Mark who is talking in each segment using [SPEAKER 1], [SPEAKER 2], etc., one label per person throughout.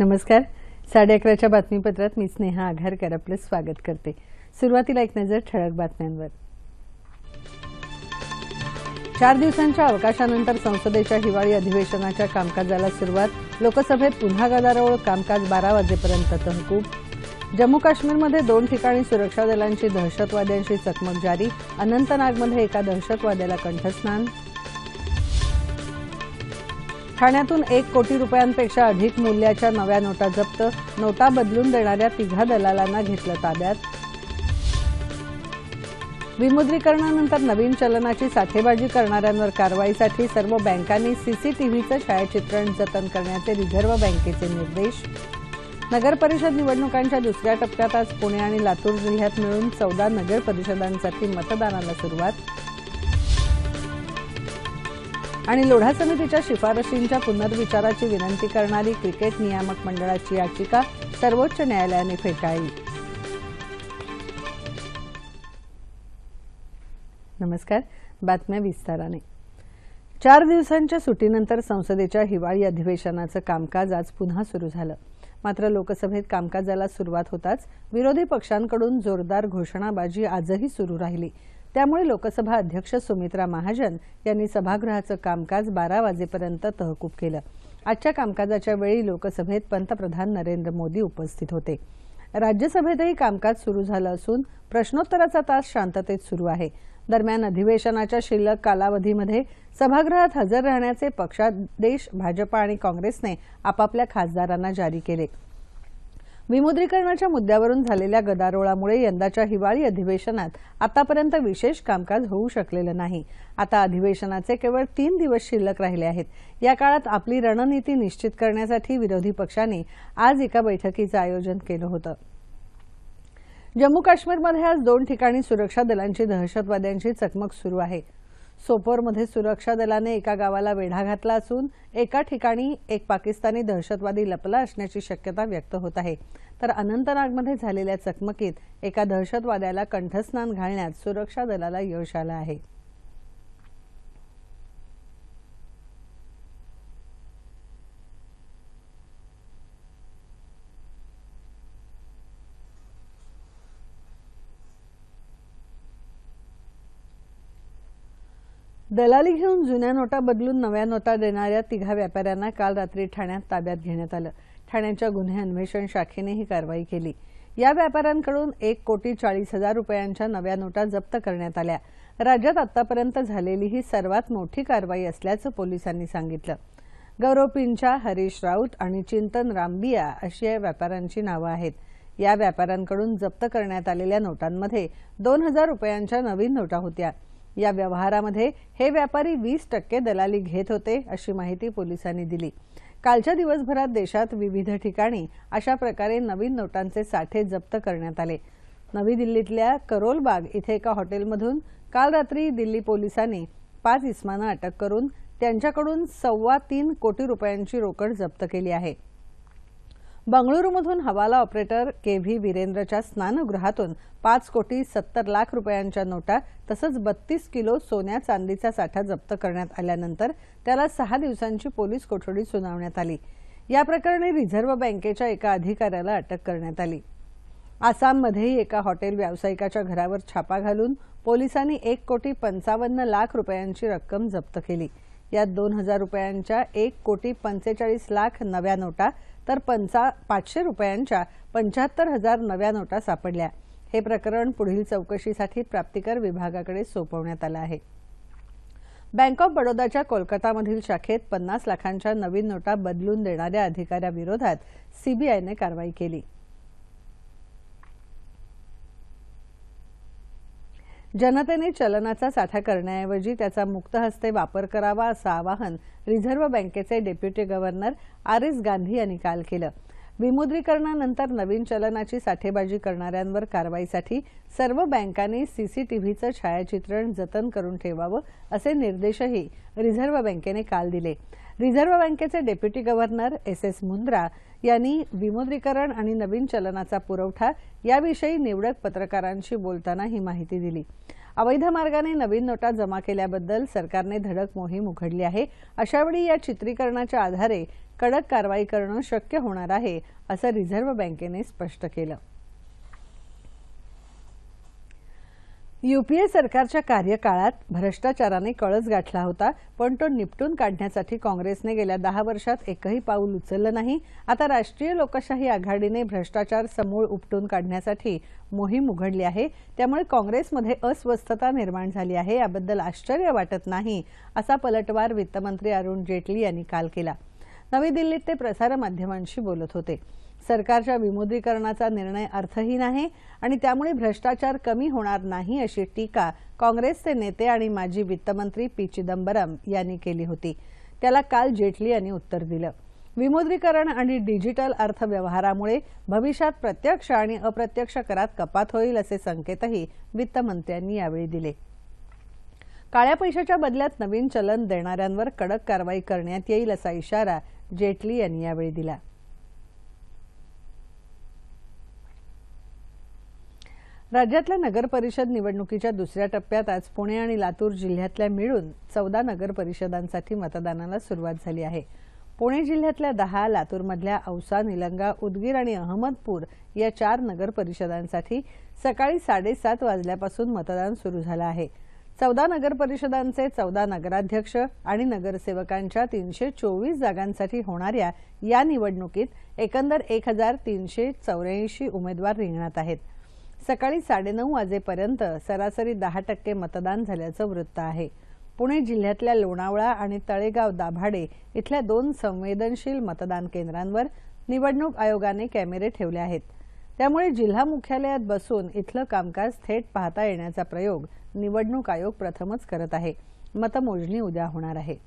[SPEAKER 1] नमस्कार. 11:30च्या बातमीपत्रात मी स्नेहा आघारकर आपलं स्वागत करते. सुरुवातीला एक नजर ठळक बातम्यांवर. 4 दिवसांच्या अवकाशानंतर संसदेच्या हिवाळी अधिवेशनाच्या कामकाजाला सुरुवात. लोकसभेत पुन्हा गदारोळ. कामकाज 12 वाजेपर्यंत तहकूब. जम्मू काश्मीरमध्ये 2 ठिकाणी सुरक्षा दलांची दहशतवाद्यांशी चकमक जारी. अनंतनागमध्ये एका दहशतवाद्याला कंठस्नान. ठाण्यातून 1 कोटी रुपयांपेक्षा अधिक मूल्याच्या नव्या नोटा जप्त. नोटा बदलून देणाऱ्या 3 दलालांना घेतलं ताब्यात. विमुद्रीकरणानंतर नवीन चलनाची साठेबाजी करणाऱ्यांवर कारवाईसाठी सर्व बँकांनी सीसीटीव्हीचं छायाचित्रण जतन करण्याचे रिझर्व्ह बँकेचे निर्देश. नगर परिषद निवडणुकांच्या दुसऱ्या टप्प्यात आज पुणे आणि लातूर जिल्ह्यात मिळून 14 नगर परिषदांसाठी मतदानाला सुरुवात. आणि लोढा समितीच्या शिफारशींच्या पुनर्विचाराची विनंती करणारी क्रिकेट नियामक मंडळाची याचिका सर्वोच्च न्यायालयाने फेटाळली. नमस्कार. बातम्या विस्ताराने. 4 दिवसांच्या सुटीनंतर संसदेच्या हिवाळी अधिवेशनाचं कामकाज आज पुन्हा सुरू झालं. मात्र लोकसभेत कामकाजाला सुरुवात होताच विरोधी पक्षांकडून जोरदार घोषणाबाजी आजही सुरू राहिली. त्यामुळे लोकसभा अध्यक्ष सुमित्रा महाजन यांनी सभागृहाचं कामकाज 12 वाजेपर्यंत तहकूब केलं. आजच्या कामकाजाच्या वेळी लोकसभेत पंतप्रधान नरेंद्र मोदी उपस्थित होते. राज्यसभेतही कामकाज सुरू झालं असून प्रश्नोत्तराचा तास शांततेत सुरू आहे. दरम्यान अधिवेशनाच्या शिल्लक कालावधीमध्ये सभागृहात हजर राहण्याचे पक्षादेश भाजपा आणि काँग्रेसने आपापल्या खासदारांना जारी केले. विमुद्रीकरणाच्या मुद्द्यावरून झालेल्या गदारोळामुळे यंदाच्या हिवाळी अधिवेशनात आतापर्यंत विशेष कामकाज होऊ शकलेलं नाही. आता अधिवेशनाचे केवळ 3 दिवस शिल्लक राहिले आहेत. या काळात आपली रणनीती निश्चित करण्यासाठी विरोधी पक्षांनी आज एका बैठकीचं आयोजन केलं होतं. जम्मू काश्मीरमध्ये आज 2 ठिकाणी सुरक्षा दलांची दहशतवाद्यांची चकमक सुरू आहे. सोपोरमध्ये सुरक्षा दलाने एका गावाला वेढा घातला असून एका ठिकाणी एक पाकिस्तानी दहशतवादी लपला असण्याची शक्यता व्यक्त होत आहे. तर अनंतनागमध्ये झालेल्या चकमकीत एका दहशतवाद्याला कंठस्नान घालण्यात सुरक्षा दलाला यश आलं आहे. दलाली घेऊन जुन्या नोटा बदलून नव्या नोटा देणाऱ्या 3 व्यापाऱ्यांना काल रात्री ठाण्यात ताब्यात घेण्यात आलं. ठाण्याच्या गुन्हे अन्वेषण शाखेने ही कारवाई केली. या व्यापाऱ्यांकडून 1,40,00,000 रुपयांच्या नव्या नोटा जप्त करण्यात आल्या. राज्यात आतापर्यंत झालेली ही सर्वात मोठी कारवाई असल्याचं पोलिसांनी सांगितलं. गौरव पिंचा, हरीश राऊत आणि चिंतन रामबिया अशी या व्यापाऱ्यांची नावं आहेत. या व्यापाऱ्यांकडून जप्त करण्यात आलेल्या नोटांमध्ये 2,000 रुपयांच्या नवीन नोटा होत्या. या व्यवहारामध्ये हे व्यापारी 20% दलाली घेत होते अशी माहिती पोलिसांनी दिली. कालच्या दिवसभरात देशात विविध ठिकाणी अशा प्रकारे नवीन नोटांचे साठे जप्त करण्यात आले. नवी दिल्लीतल्या करोलबाग इथे एका हॉटेलमधून काल रात्री दिल्ली पोलिसांनी 5 इसमांना अटक करून त्यांच्याकडून 3.25 कोटी रुपयांची रोकड जप्त केली आहे. बंगळुरूमधून हवाला ऑपरेटर के.व्ही. वीरेंद्रच्या स्नानगृहातून 5,70,00,000 रुपयांच्या नोटा तसंच 32 किलो सोन्या चांदीचा साठा जप्त करण्यात आल्यानंतर त्याला 6 दिवसांची पोलीस कोठडी सुनावण्यात आली. या प्रकरणी रिझर्व्ह बँकेच्या एका अधिकाऱ्याला अटक करण्यात आली. आसाममध्येही एका हॉटेल व्यावसायिकाच्या घरावर छापा घालून पोलिसांनी 1,55,00,000 रुपयांची रक्कम जप्त केली. यात 2,000 रुपयांच्या 1,45,00,000 नव्या नोटा तर 500 रुपयांच्या 75,000 नव्या नोटा सापडल्या. हे प्रकरण पुढील चौकशीसाठी प्राप्तिकर विभागाकडे सोपवण्यात आलं आहे. बँक ऑफ बडोदाच्या कोलकातामधील शाखेत 50 लाखांच्या नवीन नोटा बदलून देणाऱ्या अधिकाऱ्याविरोधात सीबीआयने कारवाई केली. जनतेने चलनाचा साठा करण्याऐवजी त्याचा मुक्त हस्ते वापर करावा असं आवाहन रिझर्व्ह बँकेचे डेप्युटी गव्हर्नर आर.एस. गांधी यांनी काल केलं. विमुद्रीकरणानंतर नवीन चलनाची साठेबाजी करणाऱ्यांवर कारवाईसाठी सर्व बँकांनी सीसीटीव्हीचं छायाचित्रण जतन करून ठेवावं असे निर्देशही रिझर्व्ह बँकेने काल दिले. रिझर्व्ह बँकेचे डेप्युटी गव्हर्नर एस.एस. मुंद्रा यांनी विमुद्रीकरण आणि नवीन चलनाचा पुरवठा याविषयी निवडक पत्रकारांशी बोलताना ही माहिती दिली. अवैध मार्गाने नवीन नोटा जमा केल्याबद्दल सरकारने धडक मोहीम उघडली आहे। अशावेळी या चित्रीकरणाच्या आधारे कडक कारवाई करणं शक्य होणार आहे, असं रिझर्व्ह बँकेने स्पष्ट केलं। यूपीए सरकारच्या कार्यकाळात भ्रष्टाचाराने कळस गाठला होता, पण तो निपटून काढण्यासाठी काँग्रेसने गेल्या 10 वर्षात एकही पाऊल उचललं नाही। आता राष्ट्रीय लोकशाही आघाडीने भ्रष्टाचार समूळ उपटून काढण्यासाठी मोहीम उघडली आहे। त्यामुळे काँग्रेसमध्ये अस्वस्थता निर्माण झाली आहे, याबद्दल आश्चर्य वाटत नाही, असा पलटवार वित्तमंत्री अरुण जेटली यांनी काल केला। नवी दिल्लीत ते प्रसार माध्यमांशी बोलत होते। सरकारच्या विमुद्रीकरणाचा निर्णय अर्थहीन आहे आणि त्यामुळे भ्रष्टाचार कमी होणार नाही, अशी टीका काँग्रेसचे नेते आणि माजी वित्तमंत्री पी चिदंबरम यांनी केली होती। त्याला काल जेटली यांनी उत्तर दिलं। विमुद्रीकरण आणि डिजिटल अर्थव्यवहारामुळे भविष्यात प्रत्यक्ष आणि अप्रत्यक्ष करात कपात होईल, असे संकेतही वित्तमंत्र्यांनी यावेळी दिले। काळ्या पैशाच्या बदल्यात नवीन चलन देणाऱ्यांवर कडक कारवाई करण्यात येईल, असा इशारा जेटली यांनी यावेळी दिला। राज्यातल्या नगर परिषद निवडणुकीच्या दुसऱ्या टप्प्यात आज पुणे आणि लातूर जिल्ह्यातल्या मिळून 14 नगर परिषदांसाठी मतदानाला सुरुवात झाली आहे। पुणे जिल्ह्यातल्या 10, लातूरमधल्या औसा, निलंगा, उदगीर आणि अहमदपूर या 4 नगर परिषदांसाठी सकाळी 7:30 वाजल्यापासून मतदान सुरू झालं आहे। 14 नगर परिषदांचे 14 नगराध्यक्ष आणि नगरसेवकांच्या 324 जागांसाठी होणाऱ्या या निवडणुकीत एकंदर 1384 उमेदवार रिंगणात आहेत। सकाळी 9:30 वाजेपर्यंत सरासरी 10% मतदान झाल्याचं वृत्त आहे। पुणे जिल्ह्यातल्या लोणावळा आणि तळेगाव दाभाडे इथल्या 2 संवेदनशील मतदान केंद्रांवर निवडणूक आयोगाने कॅमेरे ठेवले आहेत। त्यामुळे जिल्हा मुख्यालयात बसून इथलं कामकाज थेट पाहता येण्याचा प्रयोग निवडणूक आयोग प्रथमच करत आहे। मतमोजणी उद्या होणार आहे।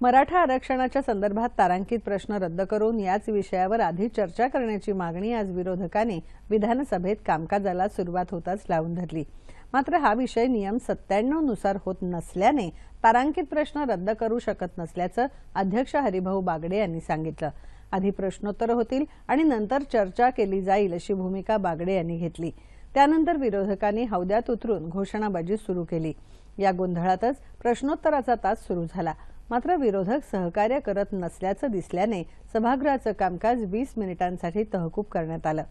[SPEAKER 1] मराठा आरक्षणाच्या संदर्भात तारांकित प्रश्न रद्द करून याच विषयावर आधी चर्चा करण्याची मागणी आज विरोधकांनी विधानसभेत कामकाजाला सुरुवात होताच लावून धरली। मात्र हा विषय नियम 97 नुसार होत नसल्याने तारांकित प्रश्न रद्द करू शकत नसल्याचं अध्यक्ष हरिभाऊ बागडे यांनी सांगितलं। आधी प्रश्नोत्तर होतील आणि नंतर चर्चा केली जाईल, अशी भूमिका बागडे यांनी घेतली। त्यानंतर विरोधकांनी हौद्यात उतरून घोषणाबाजी सुरू केली। या गोंधळातच प्रश्नोत्तराचा तास सुरू झाला। मात्र विरोधक सहकार्य करत नसल्याचं दिसल्याने सभागृहाचं कामकाज 20 मिनिटांसाठी तहकूब करण्यात आलं।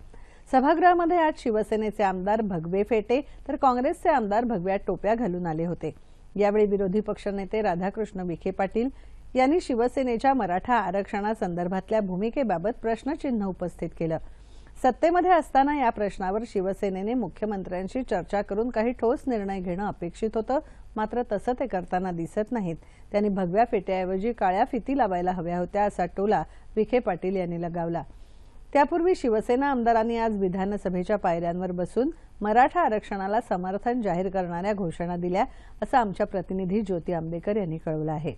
[SPEAKER 1] सभागृहामध्ये आज शिवसेनेचे आमदार भगवे फेटे तर काँग्रेसचे आमदार भगव्या टोप्या घालून आले होते। यावेळी विरोधी पक्षनेते राधाकृष्ण विखे पाटील यांनी शिवसेनेच्या मराठा आरक्षणासंदर्भातल्या भूमिकेबाबत प्रश्नचिन्ह उपस्थित केलं। सत्तेमध्ये असताना या प्रश्नावर शिवसेनेने मुख्यमंत्र्यांशी चर्चा करून काही ठोस निर्णय घेणं अपेक्षित होतं, मात्र तसं ते करताना दिसत नाहीत। त्यांनी भगव्या फेट्याऐवजी काळ्या फिती लावायला हव्या होत्या, असा टोला विखे पाटील यांनी लगावला। त्यापूर्वी शिवसेना आमदारांनी आज विधानसभेच्या पायऱ्यांवर बसून मराठा आरक्षणाला समर्थन जाहीर करणाऱ्या घोषणा दिल्या, असं आमच्या प्रतिनिधी ज्योती आंबेकर यांनी कळवलं आहे।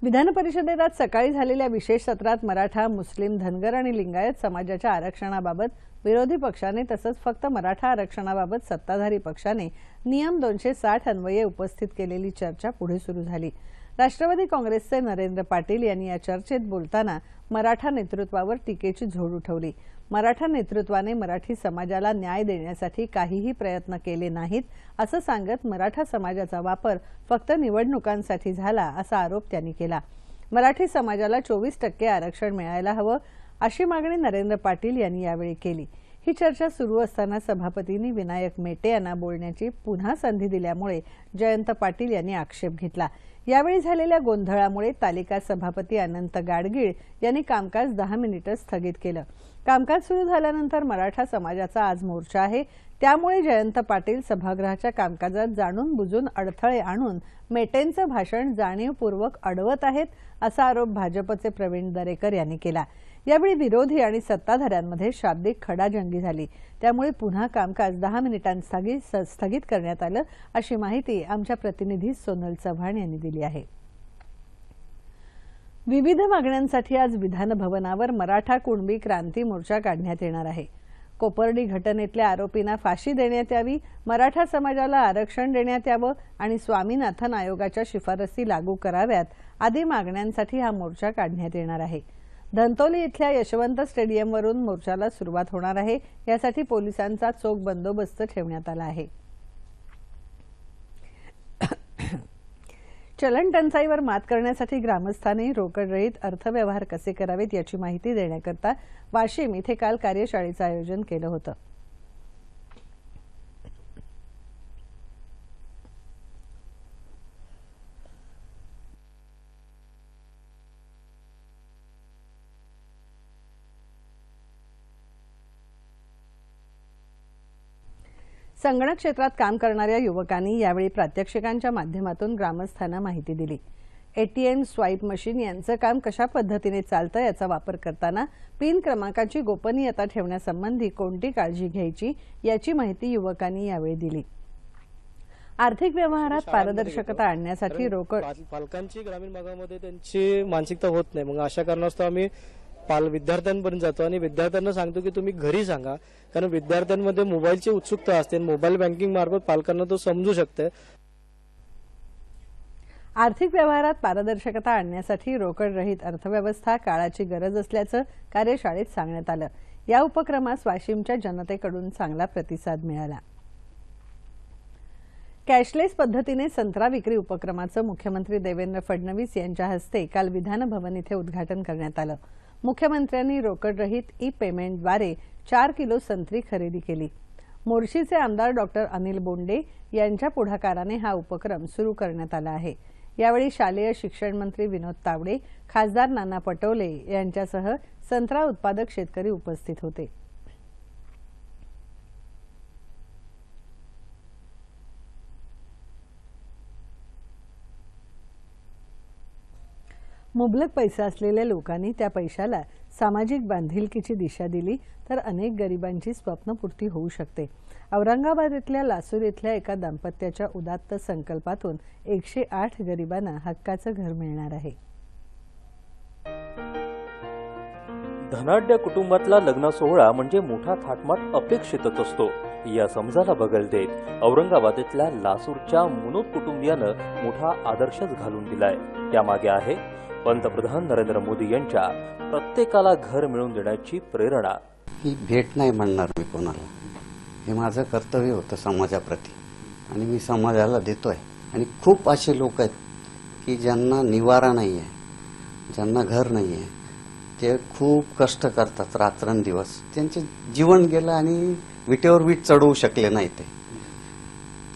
[SPEAKER 1] विधान परिषदेत आज सकाळी झालेल्या विशेष सत्रात मराठा, मुस्लिम, धनगर आणि लिंगायत समाजाच्या आरक्षणाबाबत विरोधी पक्षाने तसंच फक्त मराठा आरक्षणाबाबत सत्ताधारी पक्षाने नियम 260 अन्वये उपस्थित केलेली चर्चा पुढे सुरू झाली। राष्ट्रवादी काँग्रेसचे नरेंद्र पाटील यांनी या चर्चेत बोलताना मराठा नेतृत्वावर टीकेची झोड उठवली। मराठा नेतृत्वाने मराठी समाजाला न्याय देण्यासाठी काहीही प्रयत्न केले नाहीत, असं सांगत मराठा समाजाचा वापर फक्त निवडणुकांसाठी झाला, असा आरोप त्यांनी केला। मराठी समाजाला 24% आरक्षण मिळायला हवं, अशी मागणी नरेंद्र पाटील यांनी यावेळी केली। ही चर्चा सुरू असताना सभापतींनी विनायक मेटे यांना बोलण्याची पुन्हा संधी दिल्यामुळे जयंत पाटील यांनी आक्षेप घेतला। यावेळी झालेल्या गोंधळामुळे तालिका सभापती अनंत गाडगीळ यांनी कामकाज 10 मिनिटे स्थगित केलं। कामकाज सुरू झाल्यानंतर मराठा समाजाचा आज मोर्चा आहे, त्यामुळे जयंत पाटील सभागृहाच्या कामकाजात जाणून बुजून अडथळे आणून मेटेंचं भाषण जाणीवपूर्वक अडवत आहेत, असा आरोप भाजपचे प्रवीण दरेकर यांनी केला। यावेळी विरोधी आणि सत्ताधाऱ्यांमध्ये शाब्दिक खडाजंगी झाली, त्यामुळे पुन्हा कामकाज 10 मिनिटांसाठी स्थगित करण्यात आलं, अशी माहिती आमच्या प्रतिनिधी सोनल चव्हाण यांनी दिली आहे। विविध मागण्यांसाठी आज विधान भवनावर मराठा कुणबी क्रांती मोर्चा काढण्यात येणार आहे। कोपर्डी घटनेतल्या आरोपींना फाशी देण्यात यावी, मराठा समाजाला आरक्षण देण्यात यावं आणि स्वामीनाथन आयोगाच्या शिफारसी लागू कराव्यात आदी मागण्यांसाठी हा मोर्चा काढण्यात येणार आहे। धंतोली इथल्या यशवंत स्टेडियमवरून मोर्चाला सुरुवात होणार आहे। यासाठी पोलिसांचा चोख बंदोबस्त ठेवण्यात आला आहे। चलन टंचाईवर मात करण्यासाठी ग्रामस्थांनी रोकडरहित अर्थव्यवहार कसे करावेत याची माहिती देण्याकरता वाशिम इथे काल कार्यशाळेचं आयोजन केलं होतं। संगणक क्षेत्रात काम करणाऱ्या युवकांनी यावेळी प्रात्यक्षिकांच्या माध्यमातून ग्रामस्थांना माहिती दिली। एटीएम स्वाईप मशीन यांचं काम कशा पद्धतीने चालतं याचा वापर करताना पिन क्रमांकाची गोपनीयता ठेवण्यासंबंधी कोणती काळजी घ्यायची याची माहिती युवकांनी यावेळी दिली। आर्थिक व्यवहारात पारदर्शकता आणण्यासाठी रोकड
[SPEAKER 2] पालकांची ग्रामीण भागामध्ये त्यांची मानसिकता होत नाही। मग अशा कारणास्तव आम्ही विद्यार्थ्यांपर्यंत जातो आणि विद्यार्थ्यांना सांगतो की तुम्ही घरी सांगा, कारण विद्यार्थ्यांमध्ये मोबाईलची उत्सुकता असते। मोबाईल बँकिंग मार्फत पालकांना तो समजू शकते।
[SPEAKER 1] आर्थिक व्यवहारात पारदर्शकता आणण्यासाठी रोकडरहित अर्थव्यवस्था काळाची गरज असल्याचं कार्यशाळेत सांगण्यात आलं। या उपक्रमास वाशिमच्या जनतेकडून चांगला प्रतिसाद मिळाला। कॅशलेस पद्धतीने संत्रा विक्री उपक्रमाचं मुख्यमंत्री देवेंद्र फडणवीस यांच्या हस्ते काल विधान भवन इथे उद्घाटन करण्यात आलं। मुख्यमंत्र्यांनी रोकडरहित ई पेमेंटद्वारे 4 किलो संत्री खरेदी केली। मोर्शीचे आमदार डॉक्टर अनिल बोंडे यांच्या पुढाकाराने हा उपक्रम सुरू करण्यात आला आहे। यावेळी शालेय शिक्षण मंत्री विनोद तावडे, खासदार नाना पटोले यांच्यासह संत्रा उत्पादक शेतकरी उपस्थित होते। मुबलक पैसा असलेल्या लोकांनी त्या पैशाला सामाजिक बांधिलकीची दिशा दिली तर अनेक गरिबांची स्वप्नपूर्ती होऊ शकते। औरंगाबाद इथल्या लासूर इथल्या एका दाम्पत्याच्या उदात्त संकल्पातून 108 गरिबांना हक्काचं घर मिळणार आहे।
[SPEAKER 3] धनाढ्य कुटुंबातला लग्न सोहळा म्हणजे मोठा थाटमाट अपेक्षितच असतो। या समजाला बगल देत औरंगाबादेतल्या लासूरच्या मुनोत कुटुंबियानं मोठा आदर्शच घालून दिलाय। त्यामागे आहे पंतप्रधान नरेंद्र मोदी यांच्या प्रत्येकाला घर मिळवून देण्याची प्रेरणा।
[SPEAKER 4] ही भेट नाही म्हणणार मी कोणाला, हे माझं कर्तव्य होतं समाजाप्रती आणि मी समाजाला देतोय। आणि खूप असे लोक आहेत की ज्यांना निवारा नाही आहे, ज्यांना घर नाही आहे, ते खूप कष्ट करतात रात्रंदिवस, त्यांचे जीवन गेलं आणि विटेवर वीट चढवू शकले नाही ते।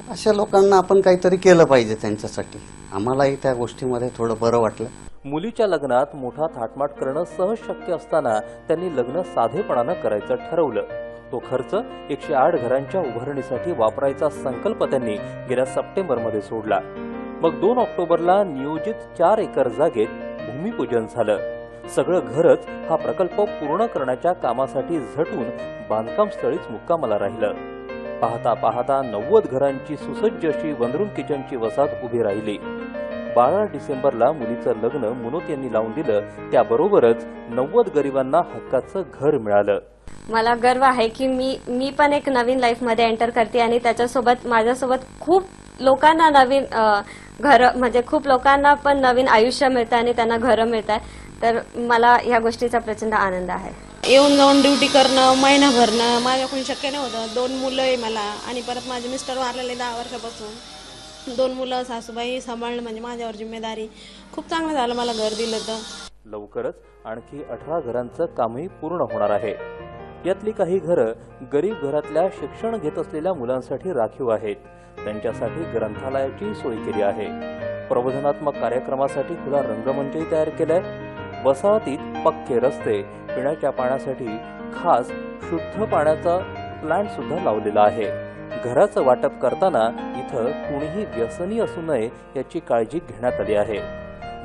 [SPEAKER 4] अशा लोकांना आपण काहीतरी केलं पाहिजे त्यांच्यासाठी। आम्हालाही त्या गोष्टीमध्ये थोडं बरं वाटलं।
[SPEAKER 3] मुलीच्या लग्नात मोठा थाटमाट करणं सहज शक्य असताना त्यांनी लग्न साधेपणानं करायचं ठरवलं। तो खर्च 108 घरांच्या उभारणीसाठी वापरायचा संकल्प त्यांनी गेल्या सप्टेंबरमध्ये सोडला। मग 2 ऑक्टोबरला नियोजित 4 एकर जागेत भूमिपूजन झालं। सगळं घरच हा प्रकल्प पूर्ण करण्याच्या कामासाठी झटून बांधकाम स्थळीच मुक्कामाला राहिलं। पाहता पाहता 90 घरांची सुसज्ज अशी वनरूम किचनची वसाहत उभी राहिली। 12 डिसेंबरला मुलीचं लग्न मुनोत यांनी लावून दिलं। त्याबरोबरच 90 गरिबांना हक्काचं घर मिळालं।
[SPEAKER 5] मला गर्व आहे की मी पण एक नवीन लाईफ मध्ये एंटर करते आणि त्याच्यासोबत माझ्यासोबत खूप लोकांना नवीन घर म्हणजे खूप लोकांना पण नवीन आयुष्य मिळतं आणि त्यांना घरं मिळतात। तर मला या गोष्टीचा प्रचंड आनंद आहे।
[SPEAKER 6] येऊन जाऊन ड्युटी करणं, महिना भरणं माझ्याकडून शक्य नव्हतं। 2 मुलं आहे मला आणि परत माझे मिस्टर वारलेले 10 वर्षापासून। 2 मुलं सासूबाई सांभाळणं म्हणजे माझ्यावर जिम्मेदारी। खूप चांगलं झालं मला घर दिलं तर।
[SPEAKER 3] लवकरच आणखी 18 घरांचं कामही पूर्ण होणार आहे। यातली काही घरं गरीब घरातल्या शिक्षण घेत असलेल्या मुलांसाठी राखीव आहेत। त्यांच्यासाठी ग्रंथालयाची सोय केली आहे। प्रबोधनात्मक कार्यक्रमासाठी खुला रंगमंचही तयार केलाय। वसाहतीत पक्के रस्ते, पिण्याच्या पाण्यासाठी खास शुद्ध पाण्याचा प्लांट सुद्धा लावलेला आहे। घराचं वाटप करताना इथं कुणीही व्यसनी असू नये याची काळजी घेण्यात आली आहे।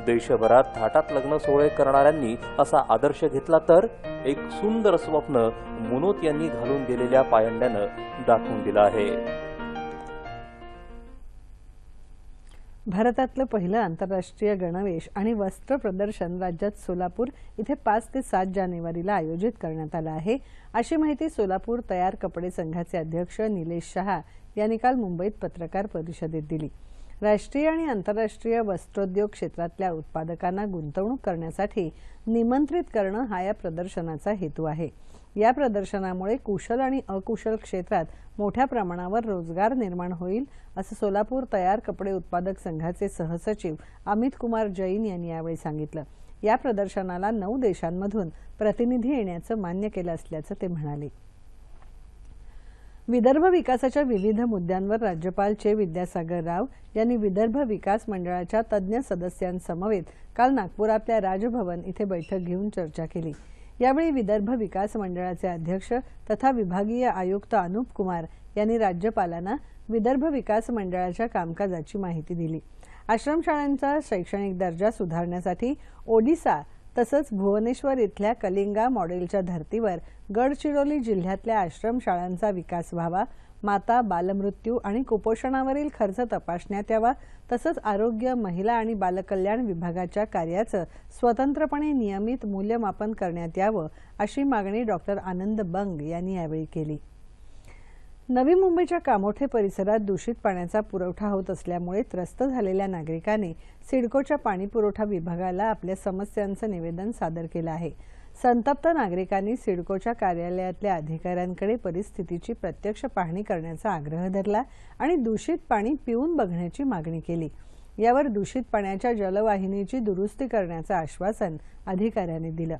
[SPEAKER 3] देशभरात थाटात लग्न सोहळे करणाऱ्यांनी असा आदर्श घेतला तर एक सुंदर स्वप्न मुनोत यांनी घालून दिलेल्या पायंड्यानं दाखवून दिलं आहे।
[SPEAKER 1] भारतातलं पहिलं आंतरराष्ट्रीय गणवेश आणि वस्त्र प्रदर्शन राज्यात सोलापूर इथे 5 ते 7 जानेवारीला आयोजित करण्यात आलं आहे, अशी माहिती सोलापूर तयार कपडे संघाचे अध्यक्ष निलेश शहा यांनी काल मुंबईत पत्रकार परिषदेत दिली. राष्ट्रीय आणि आंतरराष्ट्रीय वस्त्रोद्योग क्षेत्रातल्या उत्पादकांना गुंतवणूक करण्यासाठी निमंत्रित करणं हा या प्रदर्शनाचा हेतू आहे. या प्रदर्शनामुळे कुशल आणि अकुशल क्षेत्रात मोठ्या प्रमाणावर रोजगार निर्माण होईल, असं सोलापूर तयार कपडे उत्पादक संघाचे सहसचिव अमित कुमार जैन यांनी यावेळी सांगितलं. या प्रदर्शनाला 9 देशांमधून प्रतिनिधी येण्याचं मान्य केलं असल्याचं ते म्हणाले. विदर्भ विकासाच्या विविध मुद्द्यांवर राज्यपाल चे विद्यासागर राव यांनी विदर्भ विकास मंडळाच्या तज्ज्ञ सदस्यांसमवेत काल नागपुरातल्या राजभवन इथे बैठक घेऊन चर्चा केली. यावेळी विदर्भ विकास मंडळाचे अध्यक्ष तथा विभागीय आयुक्त अनुप कुमार यांनी राज्यपालांना विदर्भ विकास मंडळाच्या कामकाजाची माहिती दिली. आश्रमशाळांचा शैक्षणिक दर्जा सुधारण्यासाठी ओडिसा तसंच भुवनेश्वर इथल्या कलिंगा मॉडेलच्या धर्तीवर गडचिरोली जिल्ह्यातल्या आश्रमशाळांचा विकास व्हावा, माता बालमृत्यू आणि कुपोषणावरील खर्च तपासण्यात यावा, तसंच आरोग्य, महिला आणि बालकल्याण विभागाच्या कार्याचं स्वतंत्रपणे नियमित मूल्यमापन करण्यात यावं, अशी मागणी डॉक्टर आनंद बंग यांनी यावेळी केली. नवी मुंबईच्या कामोठे परिसरात दूषित पाण्याचा पुरवठा होत असल्यामुळे त्रस्त झालेल्या नागरिकांनी सिडकोच्या पाणीपुरवठा विभागाला आपल्या समस्यांचं निवेदन सादर केलं आहे. संतप्त नागरिकांनी सिडकोच्या कार्यालयातल्या अधिकाऱ्यांकडे परिस्थितीची प्रत्यक्ष पाहणी करण्याचा आग्रह धरला आणि दूषित पाणी पिऊन बघण्याची मागणी केली. यावर दूषित पाण्याच्या जलवाहिनीची दुरुस्ती करण्याचं आश्वासन अधिकाऱ्यांनी दिलं.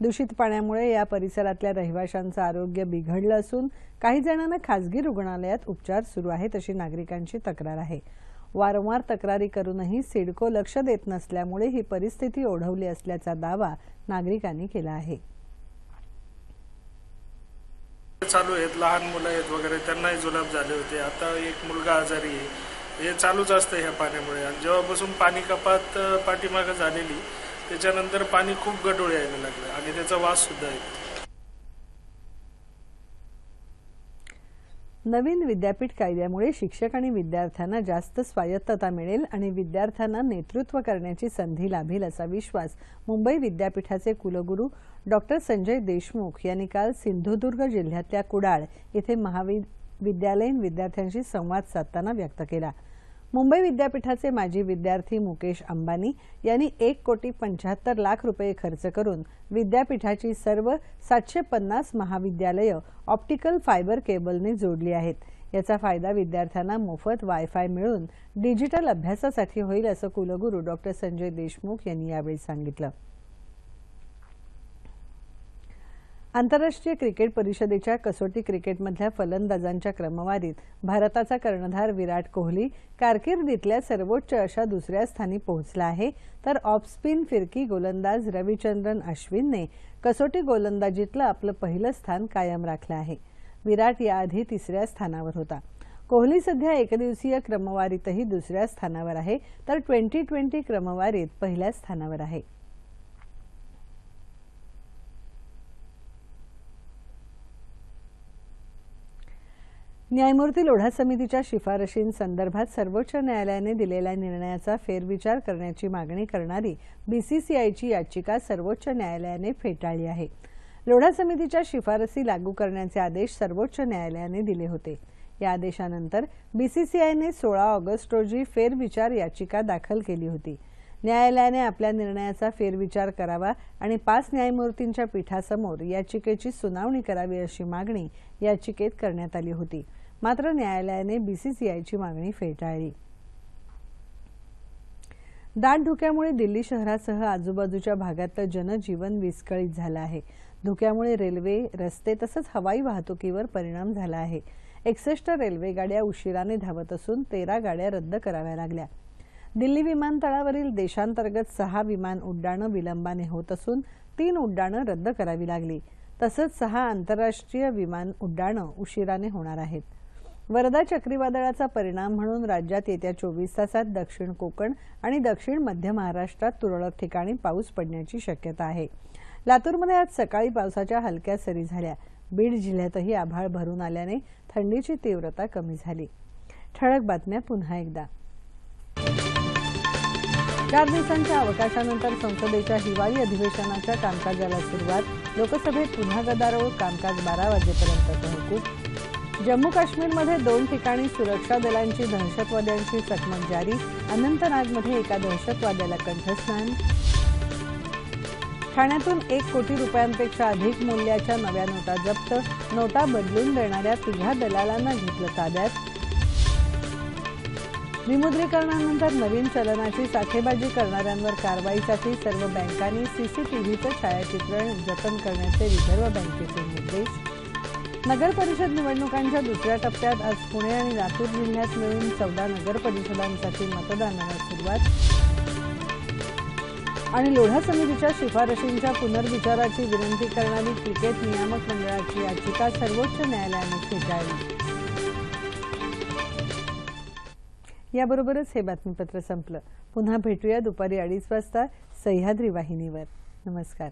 [SPEAKER 1] दूषित पाण्यामुळे या परिसरातल्या रहिवाशांचं आरोग्य बिघडलं असून काही जणांना खासगी रुग्णालयात उपचार सुरू आहेत, अशी नागरिकांची तक्रार आहे. वारंवार तक्रारी करूनही सिडको लक्ष देत नसल्यामुळे ही परिस्थिती ओढवली असल्याचा दावा नागरिकांनी केला आहे.
[SPEAKER 7] चालू आहेत, लहान मुलं आहेत वगैरे, त्यांनाही जुलाब झाले होते. आता एक मुलगा आजारी आहे. हे चालूच असतं ह्या पाण्यामुळे. आणि जेव्हापासून पाणी कपात पाठीमागं झालेली त्याच्यानंतर पाणी खूप गढूळ यायला लागलं आणि त्याचा वास सुद्धा येतो.
[SPEAKER 1] नवीन विद्यापीठ कायद्यामुळे शिक्षक आणि विद्यार्थ्यांना जास्त स्वायत्तता मिळेल आणि विद्यार्थ्यांना नेतृत्व करण्याची संधी लाभेल, असा विश्वास मुंबई विद्यापीठाचे कुलगुरू डॉक्टर संजय देशमुख यांनी काल सिंधुदुर्ग जिल्ह्यातल्या कुडाळ येथे महाविद्यालयीन विद्यार्थ्यांशी संवाद साधताना व्यक्त केला. मुंबई विद्यापीठाचे माजी विद्यार्थी मुकेश अंबानी यांनी 1,75,00,000 रुपये खर्च करून विद्यापीठाची सर्व 750 महाविद्यालयं ऑप्टिकल फायबर केबलने जोडली आहेत. याचा फायदा विद्यार्थ्यांना मोफत वायफाय मिळून डिजिटल अभ्यासासाठी होईल, असं कुलगुरू डॉक्टर संजय देशमुख यांनी यावेळी सांगितलं. आंतरराष्ट्रीय क्रिकेट परिषदेच्या कसोटी क्रिकेटमधल्या फलंदाजांच्या क्रमवारीत भारताचा कर्णधार विराट कोहली कारकिर्दीतल्या सर्वोच्च अशा 2ऱ्या स्थानी पोहोचला आहे, तर ऑफ स्पिन फिरकी गोलंदाज रविचंद्रन अश्विनने कसोटी गोलंदाजीतलं आपलं पहिलं स्थान कायम राखलं आहे. विराट याआधी 3ऱ्या स्थानावर होता. कोहली सध्या एकदिवसीय क्रमवारीतही 2ऱ्या स्थानावर आहे, तर T20 क्रमवारीत पहिल्या स्थानावर आहे. न्यायमूर्ती लोढा समितीच्या शिफारशींसंदर्भात सर्वोच्च न्यायालयाने दिलेल्या निर्णयाचा फेरविचार करण्याची मागणी करणारी बीसीसीआयची याचिका सर्वोच्च न्यायालयाने फेटाळली आहे. लोढा समितीच्या शिफारसी लागू करण्याचे आदेश सर्वोच्च न्यायालयाने दिले होते. या आदेशानंतर बीसीसीआयने 16 ऑगस्ट रोजी फेरविचार याचिका दाखल केली होती. न्यायालयाने आपल्या निर्णयाचा फेरविचार करावा आणि 5 न्यायमूर्तींच्या पीठासमोर याचिकेची सुनावणी करावी, अशी मागणी याचिकेत करण्यात आली होती. मात्र न्यायालयाने बीसीसीआयची मागणी फेटाळली. दाट धुक्यामुळे दिल्ली शहरासह आजूबाजूच्या भागातलं जनजीवन विस्कळीत झालं आहे. धुक्यामुळे रेल्वे, रस्ते तसंच हवाई वाहतुकीवर परिणाम झाला आहे. 61 रेल्वे गाड्या उशिराने धावत असून 13 गाड्या रद्द कराव्या लागल्या. दिल्ली विमानतळावरील देशांतर्गत 6 विमान उड्डाणं विलंबाने होत असून 3 उड्डाणं रद्द करावी लागली. तसंच 6 आंतरराष्ट्रीय विमान उड्डाणं उशिराने होणार आहेत. वरदा चक्रीवादळाचा परिणाम म्हणून राज्यात येत्या 24 तासात दक्षिण कोकण आणि दक्षिण मध्य महाराष्ट्रात तुरळक ठिकाणी पाऊस पडण्याची शक्यता आहे. लातूरमध्ये आज सकाळी पावसाच्या हलक्या सरी झाल्या. बीड जिल्ह्यातही आभाळ भरून आल्याने थंडीची तीव्रता कमी झाली. ठळक बातम्या पुन्हा एकदा. 4 दिवसांच्या अवकाशानंतर संसदेच्या हिवाळी अधिवेशनाच्या कामकाजाला सुरुवात. लोकसभेत पुन्हा गदारोळ. कामकाज 12 वाजेपर्यंत तहकूब. जम्मू काश्मीरमध्ये 2 ठिकाणी सुरक्षा दलांची दहशतवाद्यांशी चकमक जारी. अनंतनागमध्ये एका दहशतवाद्याला कंठस्नान. ठाण्यातून 1 कोटी रुपयांपेक्षा अधिक मूल्याच्या नव्या नोटा जप्त. नोटा बदलून देणाऱ्या 3 दलालांना घेतलं ताब्यात. विमुद्रीकरणानंतर नवीन चलनाची साठेबाजी करणाऱ्यांवर कारवाईसाठी सर्व बँकांनी सीसीटीव्हीचं छायाचित्रण जतन करण्याचे रिझर्व्ह बँकेचे निर्देश. नगर परिषद निवडणुकांच्या दुसऱ्या टप्प्यात आज पुणे आणि लातूर जिल्ह्यात मिळून 14 नगर परिषदांसाठी मतदानाला सुरुवात. आणि लोढा समितीच्या शिफारशींच्या पुनर्विचाराची विनंती करणारी क्रिकेट नियामक मंडळाची याचिका सर्वोच्च न्यायालयाने फेटाळली. याबरोबरच हे बातमीपत्र संपलं. पुन्हा भेटूया दुपारी 2:30 वाजता सह्याद्री वाहिनीवर. नमस्कार.